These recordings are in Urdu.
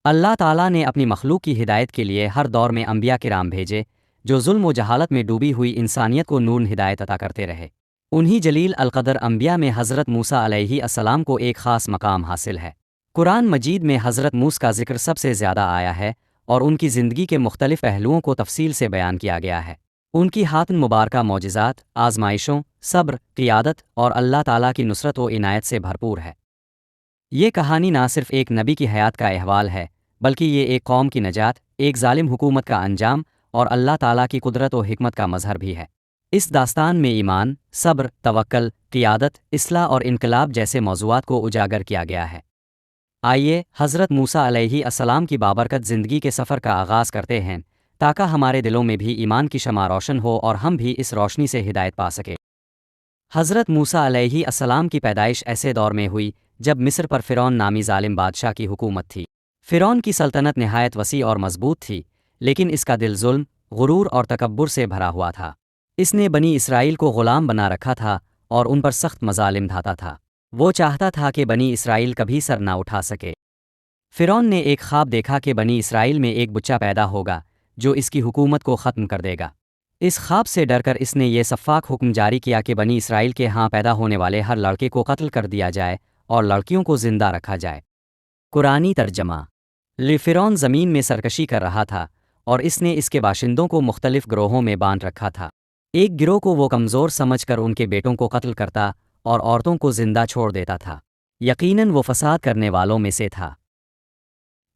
اللہ تعالیٰ نے اپنی مخلوق کی ہدایت کے لیے ہر دور میں انبیاء کرام بھیجے جو ظلم و جہالت میں ڈوبی ہوئی انسانیت کو نور ہدایت عطا کرتے رہے۔ انہی جلیل القدر انبیاء میں حضرت موسیٰ علیہ السلام کو ایک خاص مقام حاصل ہے۔ قرآن مجید میں حضرت موسیٰ کا ذکر سب سے زیادہ آیا ہے اور ان کی زندگی کے مختلف پہلوؤں کو تفصیل سے بیان کیا گیا ہے۔ ان کی ہاتھ مبارکہ معجزات، آزمائشوں، صبر، قیادت اور اللہ تعالیٰ کی نصرت و عنایت سے بھرپور ہے۔ یہ کہانی نہ صرف ایک نبی کی حیات کا احوال ہے بلکہ یہ ایک قوم کی نجات، ایک ظالم حکومت کا انجام اور اللہ تعالیٰ کی قدرت و حکمت کا مظہر بھی ہے۔ اس داستان میں ایمان، صبر، توکل، قیادت، اصلاح اور انقلاب جیسے موضوعات کو اجاگر کیا گیا ہے۔ آئیے حضرت موسیٰ علیہ السلام کی بابرکت زندگی کے سفر کا آغاز کرتے ہیں تاکہ ہمارے دلوں میں بھی ایمان کی شمع روشن ہو اور ہم بھی اس روشنی سے ہدایت پا سکیں۔ حضرت موسیٰ علیہ السلام کی پیدائش ایسے دور میں ہوئی جب مصر پر فرعون نامی ظالم بادشاہ کی حکومت تھی۔ فرعون کی سلطنت نہایت وسیع اور مضبوط تھی، لیکن اس کا دل ظلم، غرور اور تکبر سے بھرا ہوا تھا۔ اس نے بنی اسرائیل کو غلام بنا رکھا تھا اور ان پر سخت مظالم ڈھاتا تھا۔ وہ چاہتا تھا کہ بنی اسرائیل کبھی سر نہ اٹھا سکے۔ فرعون نے ایک خواب دیکھا کہ بنی اسرائیل میں ایک بچہ پیدا ہوگا جو اس کی حکومت کو ختم کر دے گا۔ اس خواب سے ڈر کر اس نے یہ شفاف حکم جاری کیا کہ بنی اسرائیل کے ہاں پیدا ہونے والے ہر لڑکے کو قتل کر دیا جائے اور لڑکیوں کو زندہ رکھا جائے۔ قرآنی ترجمہ۔ فرعون زمین میں سرکشی کر رہا تھا اور اس نے اس کے باشندوں کو مختلف گروہوں میں بانٹ رکھا تھا۔ ایک گروہ کو وہ کمزور سمجھ کر ان کے بیٹوں کو قتل کرتا اور عورتوں کو زندہ چھوڑ دیتا تھا۔ یقیناً وہ فساد کرنے والوں میں سے تھا۔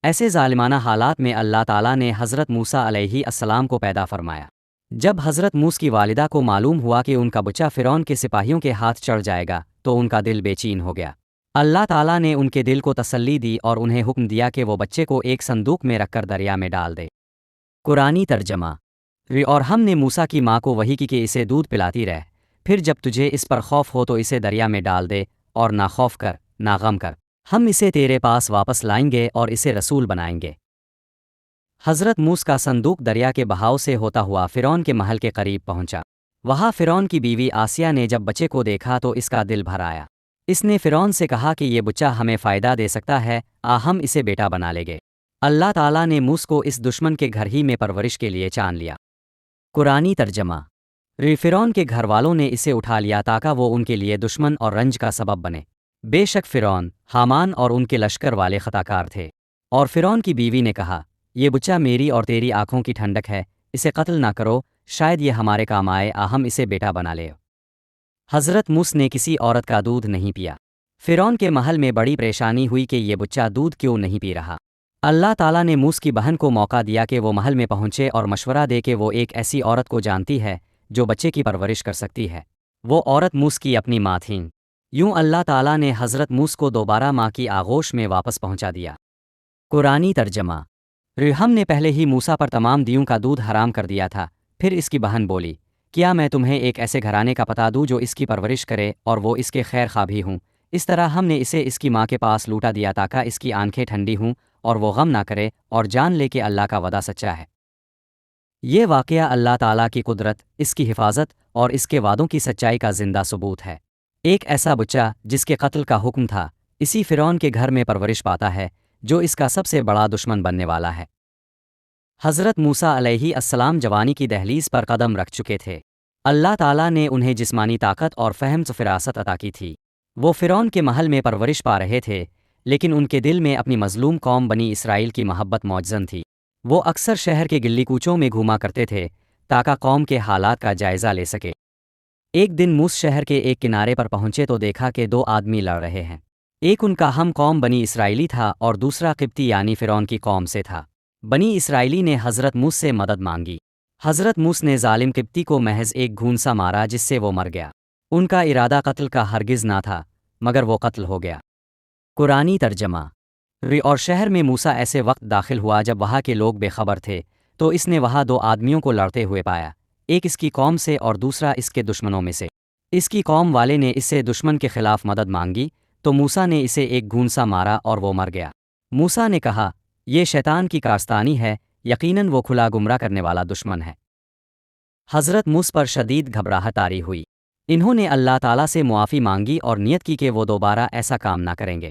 ایسے ظالمانہ حالات میں اللہ تعالیٰ نے حضرت موسیٰ علیہ السلام کو پیدا فرمایا۔ جب حضرت موسیٰ کی والدہ کو معلوم ہوا کہ ان کا بچہ فرعون کے سپاہیوں کے ہاتھ چڑھ جائے گا تو ان کا دل بے چین ہو گیا۔ اللہ تعالیٰ نے ان کے دل کو تسلی دی اور انہیں حکم دیا کہ وہ بچے کو ایک صندوق میں رکھ کر دریا میں ڈال دے۔ قرآنی ترجمہ۔ اور ہم نے موسیٰ کی ماں کو وحی کی کہ اسے دودھ پلاتی رہ، پھر جب تجھے اس پر خوف ہو تو اسے دریا میں ڈال دے اور نہ خوف کر نہ غم کر، ہم اسے تیرے پاس واپس لائیں گے اور اسے رسول بنائیں گے۔ حضرت موسیٰ کا صندوق دریا کے بہاؤ سے ہوتا ہوا فرعون کے محل کے قریب پہنچا۔ وہاں فرعون کی بیوی آسیہ نے جب بچے کو دیکھا تو اس کا دل بھر آیا۔ اس نے فرعون سے کہا کہ یہ بچہ ہمیں فائدہ دے سکتا ہے، ہم اسے بیٹا بنا لیں گے۔ اللہ تعالیٰ نے موسیٰ کو اس دشمن کے گھر ہی میں پرورش کے لیے چان لیا۔ قرآنی ترجمہ۔ فرعون کے گھر والوں نے اسے اٹھا لیا تاکہ وہ ان کے لیے دشمن اور رنج کا سبب بنے۔ بے شک فرعون، حامان اور ان کے لشکر والے خطا کار تھے۔ اور فرعون کی بیوی نے کہا، یہ بچہ میری اور تیری آنکھوں کی ٹھنڈک ہے، اسے قتل نہ کرو، شاید یہ ہمارے کام آئے، ہم اسے بیٹا بنا لیں۔ حضرت موسیٰ نے کسی عورت کا دودھ نہیں پیا۔ فرعون کے محل میں بڑی پریشانی ہوئی کہ یہ بچہ دودھ کیوں نہیں پی رہا۔ اللہ تعالیٰ نے موسیٰ کی بہن کو موقع دیا کہ وہ محل میں پہنچے اور مشورہ دے کہ وہ ایک ایسی عورت کو جانتی ہے جو بچے کی پرورش کر سکتی ہے۔ وہ عورت موسیٰ کی اپنی ماں تھیں۔ یوں اللہ تعالیٰ نے حضرت موسیٰ کو دوبارہ ماں کی آغوش میں واپس پہنچا دیا۔ قرآنی ترجمہ۔ ہم نے پہلے ہی موسیٰ پر تمام دیوں کا دودھ حرام کر دیا تھا۔ پھر اس کی بہن بولی، کیا میں تمہیں ایک ایسے گھرانے کا پتہ دوں جو اس کی پرورش کرے اور وہ اس کے خیر خواہ بھی ہوں؟ اس طرح ہم نے اسے اس کی ماں کے پاس لوٹا دیا تاکہ اس کی آنکھیں ٹھنڈی ہوں اور وہ غم نہ کرے اور جان لے کہ اللہ کا وعدہ سچا ہے۔ یہ واقعہ اللہ تعالیٰ کی قدرت، اس کی حفاظت اور اس کے وعدوں کی سچائی کا زندہ ثبوت ہے۔ ایک ایسا بچہ جس کے قتل کا حکم تھا، اسی فرعون کے گھر میں پرورش پاتا ہے جو اس کا سب سے بڑا دشمن بننے والا ہے۔ حضرت موسیٰ علیہ السلام جوانی کی دہلیز پر قدم رکھ چکے تھے۔ اللہ تعالیٰ نے انہیں جسمانی طاقت اور فہم و فراست عطا کی تھی۔ وہ فرعون کے محل میں پرورش پا رہے تھے، لیکن ان کے دل میں اپنی مظلوم قوم بنی اسرائیل کی محبت موجزن تھی۔ وہ اکثر شہر کے گلی کوچوں میں گھوما کرتے تھے تاکہ قوم کے حالات کا جائزہ لے سکے۔ ایک دن موسیٰ شہر کے ایک کنارے پر پہنچے تو دیکھا کہ دو آدمی لڑ رہے ہیں۔ ایک ان کا ہم قوم بنی اسرائیلی تھا اور دوسرا قبطی یعنی فرعون کی قوم سے تھا۔ بنی اسرائیلی نے حضرت موسیٰ سے مدد مانگی۔ حضرت موسیٰ نے ظالم قبطی کو محض ایک گھونسا مارا جس سے وہ مر گیا۔ ان کا ارادہ قتل کا ہرگز نہ تھا، مگر وہ قتل ہو گیا۔ قرآنی ترجمہ۔ اور شہر میں موسیٰ ایسے وقت داخل ہوا جب وہاں کے لوگ بے خبر تھے، تو اس نے وہاں دو آدمیوں کو لڑتے ہوئے پایا، ایک اس کی قوم سے اور دوسرا اس کے دشمنوں میں سے۔ اس کی قوم والے نے اس سے دشمن کے خلاف مدد مانگی تو موسیٰ نے اسے ایک گھونسا مارا اور وہ مر گیا۔ موسیٰ نے کہا، یہ شیطان کی کارستانی ہے، یقیناً وہ کھلا گمراہ کرنے والا دشمن ہے۔ حضرت موسیٰ پر شدید گھبراہٹ طاری ہوئی۔ انہوں نے اللہ تعالیٰ سے معافی مانگی اور نیت کی کہ وہ دوبارہ ایسا کام نہ کریں گے۔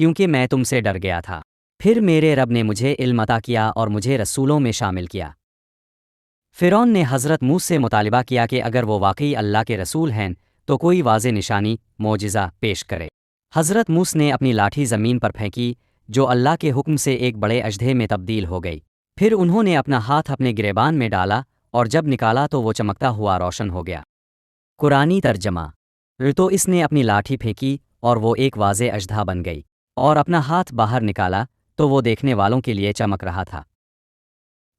کیونکہ میں تم سے ڈر گیا تھا۔ پھر میرے رب نے مجھے علم عطا کیا اور مجھے رسولوں میں شامل کیا۔ فرعون نے حضرت موسی سے مطالبہ کیا کہ اگر وہ واقعی اللہ کے رسول ہیں تو کوئی واضح نشانی، معجزہ پیش کرے۔ حضرت موسی نے اپنی لاٹھی زمین پر پھینکی جو اللہ کے حکم سے ایک بڑے اژدھے میں تبدیل ہو گئی۔ پھر انہوں نے اپنا ہاتھ اپنے گریبان میں ڈالا اور جب نکالا تو وہ چمکتا ہوا روشن ہو گیا۔ قرآنی ترجمہ۔ تو اس نے اپنی لاٹھی پھینکی اور وہ ایک واضح اژدھا بن گئی، اور اپنا ہاتھ باہر نکالا تو وہ دیکھنے والوں کے لیے چمک رہا تھا۔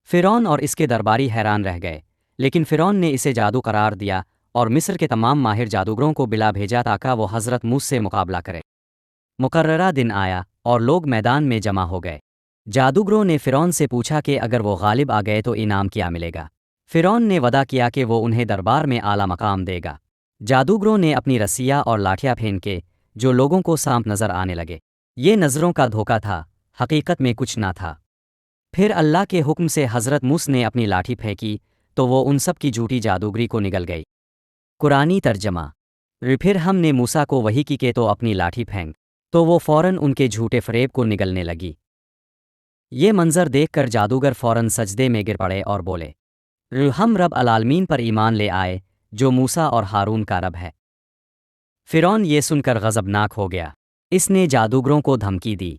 فرعون اور اس کے درباری حیران رہ گئے، لیکن فرعون نے اسے جادو قرار دیا اور مصر کے تمام ماہر جادوگروں کو بلا بھیجا تاکہ وہ حضرت موسی سے مقابلہ کرے۔ مقررہ دن آیا اور لوگ میدان میں جمع ہو گئے۔ جادوگروں نے فرعون سے پوچھا کہ اگر وہ غالب آ گئے تو انعام کیا ملے گا۔ فرعون نے وعدہ کیا کہ وہ انہیں دربار میں اعلیٰ مقام دے گا۔ جادوگروں نے اپنی رسیاں اور لاٹھیاں پھینکے جو لوگوں کو سانپ نظر آنے لگے۔ یہ نظروں کا دھوکہ تھا، حقیقت میں کچھ نہ تھا۔ پھر اللہ کے حکم سے حضرت موسی نے اپنی لاٹھی پھینکی تو وہ ان سب کی جھوٹی جادوگری کو نگل گئی۔ قرآنی ترجمہ۔ پھر ہم نے موسیٰ کو وحی کی کہ تو اپنی لاٹھی پھینک، تو وہ فوراً ان کے جھوٹے فریب کو نگلنے لگی۔ یہ منظر دیکھ کر جادوگر فوراً سجدے میں گر پڑے اور بولے، ہم رب العالمین پر ایمان لے آئے جو موسیٰ اور ہارون کا رب ہے۔ فرعون یہ سن کر غضبناک ہو گیا۔ اس نے جادوگروں کو دھمکی دی،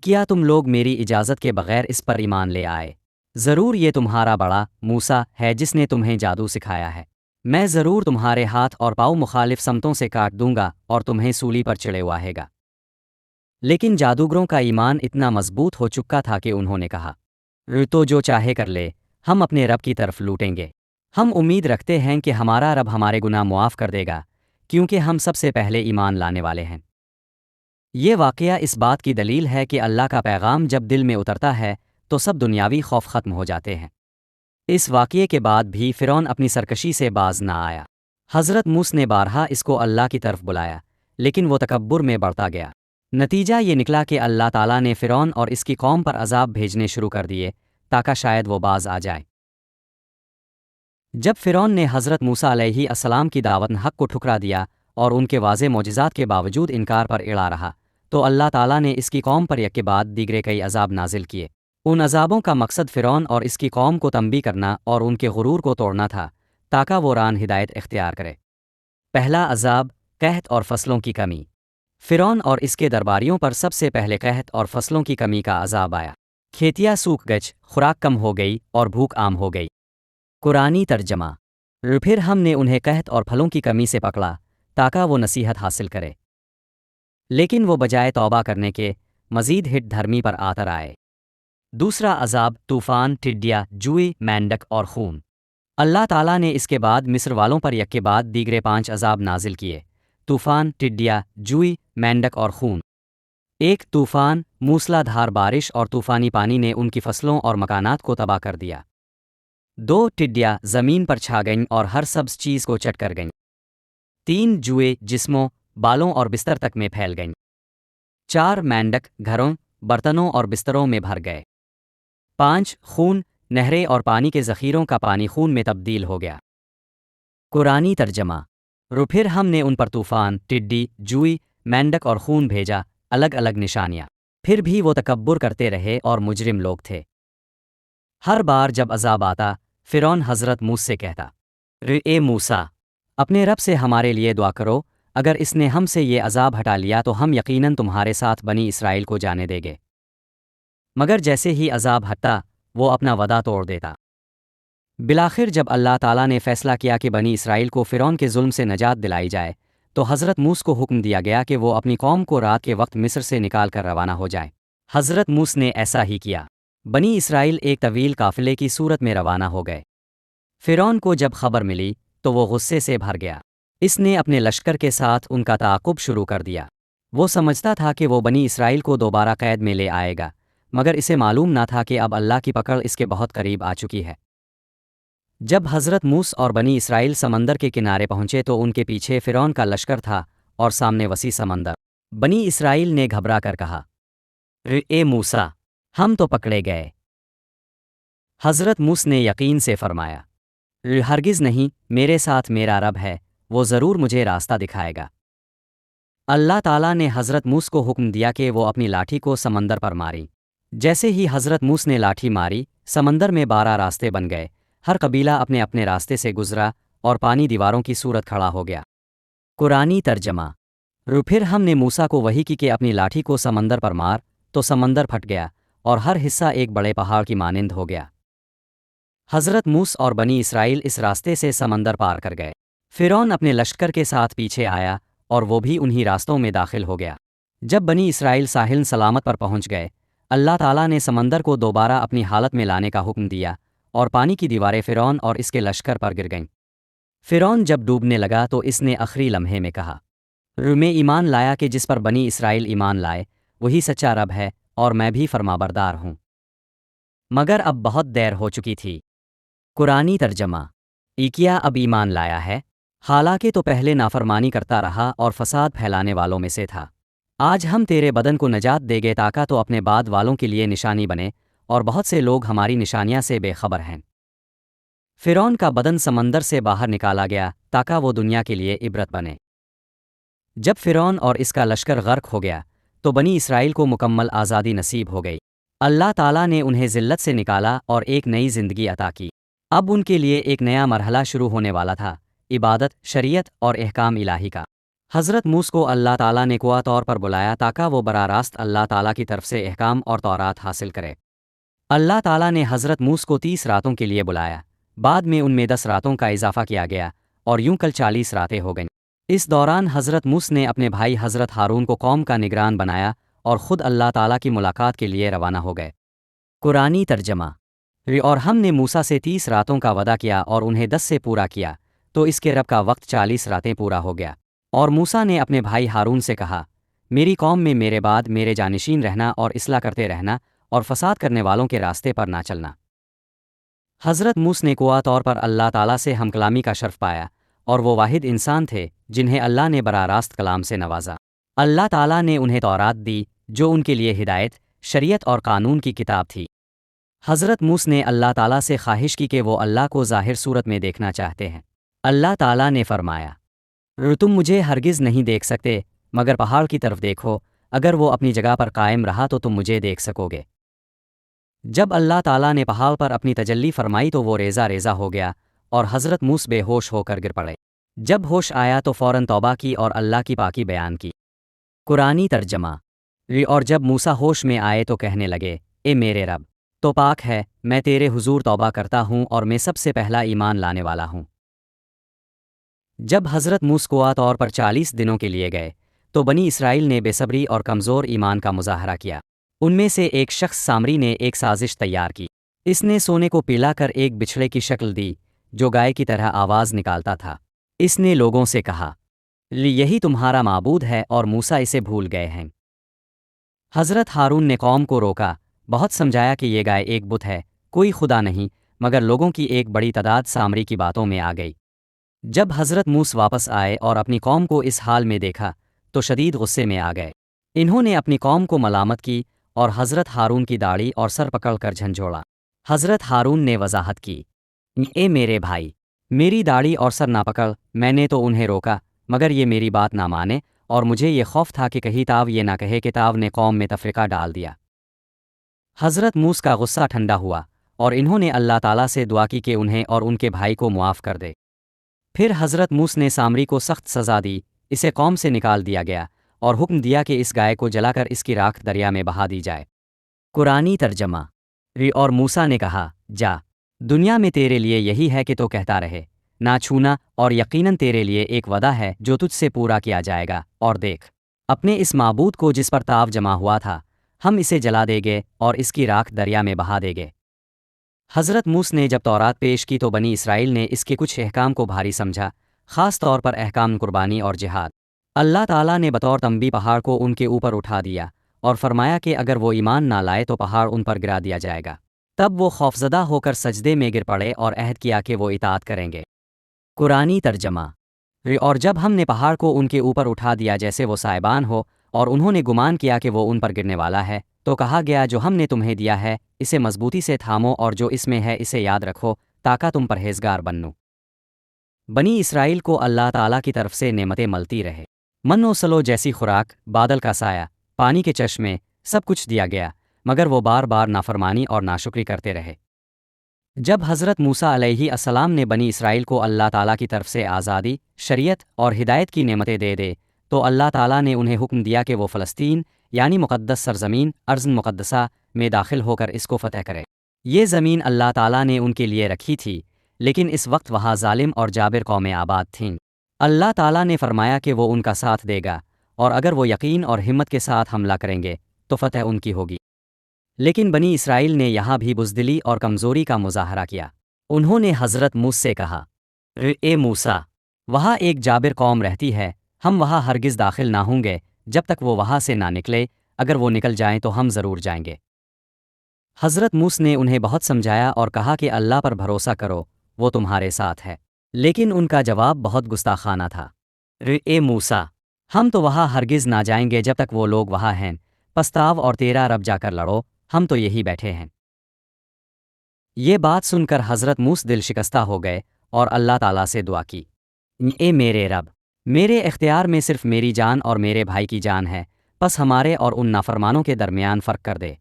کیا تم لوگ میری اجازت کے بغیر اس پر ایمان لے آئے؟ ضرور یہ تمہارا بڑا موسیٰ ہے جس نے تمہیں جادو سکھایا ہے۔ میں ضرور تمہارے ہاتھ اور پاؤں مخالف سمتوں سے کاٹ دوں گا اور تمہیں سولی پر چڑھواہے گا۔ لیکن جادوگروں کا ایمان اتنا مضبوط ہو چکا تھا کہ انہوں نے کہا، تو جو چاہے کر لے، ہم اپنے رب کی طرف لوٹیں گے۔ ہم امید رکھتے ہیں کہ ہمارا رب ہمارے گناہ معاف کر دے گا کیونکہ ہم سب سے پہلے ایمان لانے والے ہیں۔ یہ واقعہ اس بات کی دلیل ہے کہ اللہ کا پیغام جب دل میں اترتا ہے تو سب دنیاوی خوف ختم ہو جاتے ہیں۔ اس واقعے کے بعد بھی فرعون اپنی سرکشی سے باز نہ آیا۔ حضرت موسی نے بارہا اس کو اللہ کی طرف بلایا، لیکن وہ تکبر میں بڑھتا گیا۔ نتیجہ یہ نکلا کہ اللہ تعالیٰ نے فرعون اور اس کی قوم پر عذاب بھیجنے شروع کر دیے تاکہ شاید وہ باز آ جائے۔ جب فرعون نے حضرت موسیٰ علیہ السلام کی دعوت حق کو ٹھکرا دیا اور ان کے واضح معجزات کے باوجود انکار پر اڑا رہا تو اللہ تعالیٰ نے اس کی قوم پر یک کے بعد دیگرے کئی عذاب نازل کیے۔ ان عذابوں کا مقصد فرعون اور اس کی قوم کو تنبیہ کرنا اور ان کے غرور کو توڑنا تھا تاکہ وہ ران ہدایت اختیار کرے۔ پہلا عذاب، قحط اور فصلوں کی کمی۔ فرعون اور اس کے درباریوں پر سب سے پہلے قحط اور فصلوں کی کمی کا عذاب آیا۔ کھیتیاں سوکھ گئیں، خوراک کم ہو گئی اور بھوک عام ہو گئی۔ قرآنی ترجمہ۔ پھر ہم نے انہیں قحط اور پھلوں کی کمی سے پکڑا تاکہ وہ نصیحت حاصل کرے، لیکن وہ بجائے توبہ کرنے کے مزید ہٹ دھرمی پر آتر آئے۔ دوسرا عذاب، طوفان، ٹڈیاں، جوئی، مینڈک اور خون۔ اللہ تعالیٰ نے اس کے بعد مصر والوں پر یک کے بعد دیگرے 5 عذاب نازل کیے: طوفان، ٹڈیاں، جوئی، مینڈک اور خون۔ ایک طوفان، موسلا دھار بارش اور طوفانی پانی نے ان کی فصلوں اور مکانات کو تباہ کر دیا۔ 2 ٹڈیاں زمین پر چھا گئیں اور ہر سبز چیز کو چٹ کر گئیں۔ 3 جوئے جسموں، بالوں اور بستر تک میں پھیل گئیں۔ 4 مینڈک گھروں، برتنوں اور بستروں میں بھر گئے۔ 5 خون، نہریں اور پانی کے ذخیروں کا پانی خون میں تبدیل ہو گیا۔ قرآنی ترجمہ۔ پھر ہم نے ان پر طوفان، ٹڈی، جوئی، مینڈک اور خون بھیجا، الگ الگ نشانیاں۔ پھر بھی وہ تکبر کرتے رہے اور مجرم لوگ تھے۔ ہر بار جب عذاب آتا، فرعون حضرت موسی سے کہتا، اے موسیٰ، اپنے رب سے ہمارے لیے دعا کرو، اگر اس نے ہم سے یہ عذاب ہٹا لیا تو ہم یقیناً تمہارے ساتھ بنی اسرائیل کو جانے دیں گے۔ مگر جیسے ہی عذاب ہٹتا، وہ اپنا وعدہ توڑ دیتا۔ بالآخر جب اللہ تعالیٰ نے فیصلہ کیا کہ بنی اسرائیل کو فرعون کے ظلم سے نجات دلائی جائے تو حضرت موسی کو حکم دیا گیا کہ وہ اپنی قوم کو رات کے وقت مصر سے نکال کر روانہ ہو جائیں۔ حضرت موسی نے ایسا ہی کیا۔ بنی اسرائیل ایک طویل قافلے کی صورت میں روانہ ہو گئے۔ فرعون کو جب خبر ملی تو وہ غصے سے بھر گیا۔ اس نے اپنے لشکر کے ساتھ ان کا تعاقب شروع کر دیا۔ وہ سمجھتا تھا کہ وہ بنی اسرائیل کو دوبارہ قید میں لے آئے گا، مگر اسے معلوم نہ تھا کہ اب اللہ کی پکڑ اس کے بہت قریب آ چکی ہے۔ جب حضرت موسی اور بنی اسرائیل سمندر کے کنارے پہنچے تو ان کے پیچھے فرعون کا لشکر تھا اور سامنے وسیع سمندر۔ بنی اسرائیل نے گھبرا کر کہا، اے موسیٰ، ہم تو پکڑے گئے۔ حضرت موسی نے یقین سے فرمایا، ہرگز نہیں، میرے ساتھ میرا رب ہے، وہ ضرور مجھے راستہ دکھائے گا۔ اللہ تعالیٰ نے حضرت موسیٰ کو حکم دیا کہ وہ اپنی لاٹھی کو سمندر پر ماری۔ جیسے ہی حضرت موسیٰ نے لاٹھی ماری، سمندر میں 12 راستے بن گئے، ہر قبیلہ اپنے اپنے راستے سے گزرا اور پانی دیواروں کی صورت کھڑا ہو گیا۔ قرآنی ترجمہ۔ پھر ہم نے موسیٰ کو وحی کی کہ اپنی لاٹھی کو سمندر پر مار، تو سمندر پھٹ گیا اور ہر حصہ ایک بڑے پہاڑ کی مانند ہو گیا۔ حضرت موسیٰ اور بنی اسرائیل اس راستے سے سمندر پار کر گئے۔ فرعون اپنے لشکر کے ساتھ پیچھے آیا اور وہ بھی انہی راستوں میں داخل ہو گیا۔ جب بنی اسرائیل ساحل سلامت پر پہنچ گئے، اللہ تعالیٰ نے سمندر کو دوبارہ اپنی حالت میں لانے کا حکم دیا اور پانی کی دیواریں فرعون اور اس کے لشکر پر گر گئیں۔ فرعون جب ڈوبنے لگا تو اس نے آخری لمحے میں کہا، میں ایمان لایا کہ جس پر بنی اسرائیل ایمان لائے وہی سچا رب ہے اور میں بھی فرمانبردار ہوں۔ مگر اب بہت دیر ہو چکی تھی۔ قرآنی ترجمہ۔ کیا اب ایمان لایا ہے؟ حالانکہ تو پہلے نافرمانی کرتا رہا اور فساد پھیلانے والوں میں سے تھا۔ آج ہم تیرے بدن کو نجات دے گے تاکہ تو اپنے بعد والوں کے لیے نشانی بنے، اور بہت سے لوگ ہماری نشانیاں سے بے خبر ہیں۔ فرعون کا بدن سمندر سے باہر نکالا گیا تاکہ وہ دنیا کے لیے عبرت بنے۔ جب فرعون اور اس کا لشکر غرق ہو گیا تو بنی اسرائیل کو مکمل آزادی نصیب ہو گئی۔ اللہ تعالیٰ نے انہیں ذلت سے نکالا اور ایک نئی زندگی عطا کی۔ اب ان کے لیے ایک نیا مرحلہ شروع ہونے والا تھا، عبادت، شریعت اور احکام الہی کا۔ حضرت موسیٰ کو اللہ تعالیٰ نے قوا طور پر بلایا تاکہ وہ براہ راست اللہ تعالیٰ کی طرف سے احکام اور تورات حاصل کرے۔ اللہ تعالیٰ نے حضرت موسیٰ کو 30 راتوں کے لیے بلایا، بعد میں ان میں 10 راتوں کا اضافہ کیا گیا اور یوں کل 40 راتیں ہو گئیں۔ اس دوران حضرت موسیٰ نے اپنے بھائی حضرت ہارون کو قوم کا نگران بنایا اور خود اللہ تعالیٰ کی ملاقات کے لیے روانہ ہو گئے۔ قرآنی ترجمہ۔ اور ہم نے موسیٰ سے 30 راتوں کا وعدہ کیا اور انہیں 10 سے پورا کیا، تو اس کے رب کا وقت 40 راتیں پورا ہو گیا۔ اور موسیٰ نے اپنے بھائی ہارون سے کہا، میری قوم میں میرے بعد میرے جانشین رہنا اور اصلاح کرتے رہنا اور فساد کرنے والوں کے راستے پر نہ چلنا۔ حضرت موسیٰ نے قوا طور پر اللہ تعالیٰ سے ہم کلامی کا شرف پایا، اور وہ واحد انسان تھے جنہیں اللہ نے براہ راست کلام سے نوازا۔ اللہ تعالیٰ نے انہیں تورات دی جو ان کے لیے ہدایت، شریعت اور قانون کی کتاب تھی۔ حضرت موسیٰ نے اللہ تعالیٰ سے خواہش کی کہ وہ اللہ کو ظاہر صورت میں دیکھنا چاہتے ہیں۔ اللہ تعالیٰ نے فرمایا، تم مجھے ہرگز نہیں دیکھ سکتے مگر پہاڑ کی طرف دیکھو، اگر وہ اپنی جگہ پر قائم رہا تو تم مجھے دیکھ سکو گے۔ جب اللہ تعالیٰ نے پہاڑ پر اپنی تجلی فرمائی تو وہ ریزہ ریزہ ہو گیا اور حضرت موسیٰ بے ہوش ہو کر گر پڑے۔ جب ہوش آیا تو فوراً توبہ کی اور اللہ کی پاکی بیان کی۔ قرآنی ترجمہ۔ اور جب موسیٰ ہوش میں آئے تو کہنے لگے، اے میرے رب، تو پاک ہے، میں تیرے حضور توبہ کرتا ہوں اور میں سب سے پہلا ایمان لانے والا ہوں۔ جب حضرت موسیٰ قوا طور پر 40 دنوں کے لیے گئے تو بنی اسرائیل نے بے صبری اور کمزور ایمان کا مظاہرہ کیا۔ ان میں سے ایک شخص سامری نے ایک سازش تیار کی۔ اس نے سونے کو پلا کر ایک بچھڑے کی شکل دی جو گائے کی طرح آواز نکالتا تھا۔ اس نے لوگوں سے کہا، یہی تمہارا معبود ہے، اور موسیٰ اسے بھول گئے ہیں۔ حضرت ہارون نے قوم کو روکا، بہت سمجھایا کہ یہ گائے ایک بت ہے، کوئی خدا نہیں، مگر لوگوں کی ایک بڑی تعداد سامری کی باتوں میں آ گئی۔ جب حضرت موسیٰ واپس آئے اور اپنی قوم کو اس حال میں دیکھا تو شدید غصے میں آ گئے۔ انہوں نے اپنی قوم کو ملامت کی اور حضرت ہارون کی داڑھی اور سر پکڑ کر جھنجھوڑا۔ حضرت ہارون نے وضاحت کی، اے میرے بھائی، میری داڑھی اور سر نہ پکڑ، میں نے تو انہیں روکا مگر یہ میری بات نہ مانے، اور مجھے یہ خوف تھا کہ کہیں تاو یہ نہ کہے کہ تاو نے قوم میں تفرقہ ڈال دیا۔ حضرت موسیٰ کا غصہ ٹھنڈا ہوا اور انہوں نے اللہ تعالیٰ سے دعا کی کہ انہیں اور ان کے بھائی کو معاف کر دے۔ پھر حضرت موسیٰ نے سامری کو سخت سزا دی، اسے قوم سے نکال دیا گیا اور حکم دیا کہ اس گائے کو جلا کر اس کی راکھ دریا میں بہا دی جائے۔ قرآنی ترجمہ۔ اور موسیٰ نے کہا، جا، دنیا میں تیرے لیے یہی ہے کہ تو کہتا رہے، نہ چھونا، اور یقیناً تیرے لیے ایک وعدہ ہے جو تجھ سے پورا کیا جائے گا، اور دیکھ، اپنے اس معبود کو جس پر تاو جمع ہوا تھا، ہم اسے جلا دیں گے اور اس کی راکھ دریا میں بہا دیں گے۔ حضرت موسیٰ نے جب تورات پیش کی تو بنی اسرائیل نے اس کے کچھ احکام کو بھاری سمجھا، خاص طور پر احکام قربانی اور جہاد۔ اللہ تعالیٰ نے بطور تنبیہ پہاڑ کو ان کے اوپر اٹھا دیا اور فرمایا کہ اگر وہ ایمان نہ لائے تو پہاڑ ان پر گرا دیا جائے گا۔ تب وہ خوفزدہ ہو کر سجدے میں گر پڑے اور عہد کیا کہ وہ اطاعت کریں گے۔ قرآنی ترجمہ۔ اور جب ہم نے پہاڑ کو ان کے اوپر اٹھا دیا جیسے وہ سائبان ہو، اور انہوں نے گمان کیا کہ وہ ان پر گرنے والا ہے، تو کہا گیا جو ہم نے تمہیں دیا ہے اسے مضبوطی سے تھامو اور جو اس میں ہے اسے یاد رکھو تاکہ تم پرہیزگار بنو۔ بنی اسرائیل کو اللہ تعالیٰ کی طرف سے نعمتیں ملتی رہے۔ من و سلو جیسی خوراک، بادل کا سایہ، پانی کے چشمے، سب کچھ دیا گیا، مگر وہ بار بار نافرمانی اور ناشکری کرتے رہے۔ جب حضرت موسیٰ علیہ السلام نے بنی اسرائیل کو اللہ تعالیٰ کی طرف سے آزادی، شریعت اور ہدایت کی نعمتیں دے تو اللہ تعالیٰ نے انہیں حکم دیا کہ وہ فلسطین یعنی مقدس سرزمین ارض مقدسہ میں داخل ہو کر اس کو فتح کرے۔ یہ زمین اللہ تعالیٰ نے ان کے لیے رکھی تھی، لیکن اس وقت وہاں ظالم اور جابر قومیں آباد تھیں۔ اللہ تعالیٰ نے فرمایا کہ وہ ان کا ساتھ دے گا، اور اگر وہ یقین اور ہمت کے ساتھ حملہ کریں گے تو فتح ان کی ہوگی۔ لیکن بنی اسرائیل نے یہاں بھی بزدلی اور کمزوری کا مظاہرہ کیا۔ انہوں نے حضرت موسیٰ سے کہا، اے موسیٰ، وہاں ایک جابر قوم رہتی ہے، ہم وہاں ہرگز داخل نہ ہوں گے جب تک وہ وہاں سے نہ نکلے، اگر وہ نکل جائیں تو ہم ضرور جائیں گے۔ حضرت موسیٰ نے انہیں بہت سمجھایا اور کہا کہ اللہ پر بھروسہ کرو، وہ تمہارے ساتھ ہے، لیکن ان کا جواب بہت گستاخانہ تھا۔ اے موسیٰ، ہم تو وہاں ہرگز نہ جائیں گے جب تک وہ لوگ وہاں ہیں، پستاو اور تیرا رب جا کر لڑو، ہم تو یہی بیٹھے ہیں۔ یہ بات سن کر حضرت موسیٰ دل شکستہ ہو گئے اور اللہ تعالیٰ سے دعا کی، اے میرے رب، میرے اختیار میں صرف میری جان اور میرے بھائی کی جان ہے، پس ہمارے اور ان نافرمانوں کے درمیان فرق کر دے۔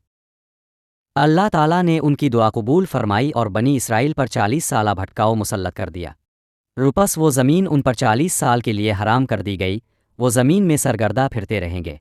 اللہ تعالیٰ نے ان کی دعا قبول فرمائی اور بنی اسرائیل پر 40 سالہ بھٹکاؤ مسلط کر دیا۔ پس وہ زمین ان پر 40 سال کے لیے حرام کر دی گئی، وہ زمین میں سرگردہ پھرتے رہیں گے۔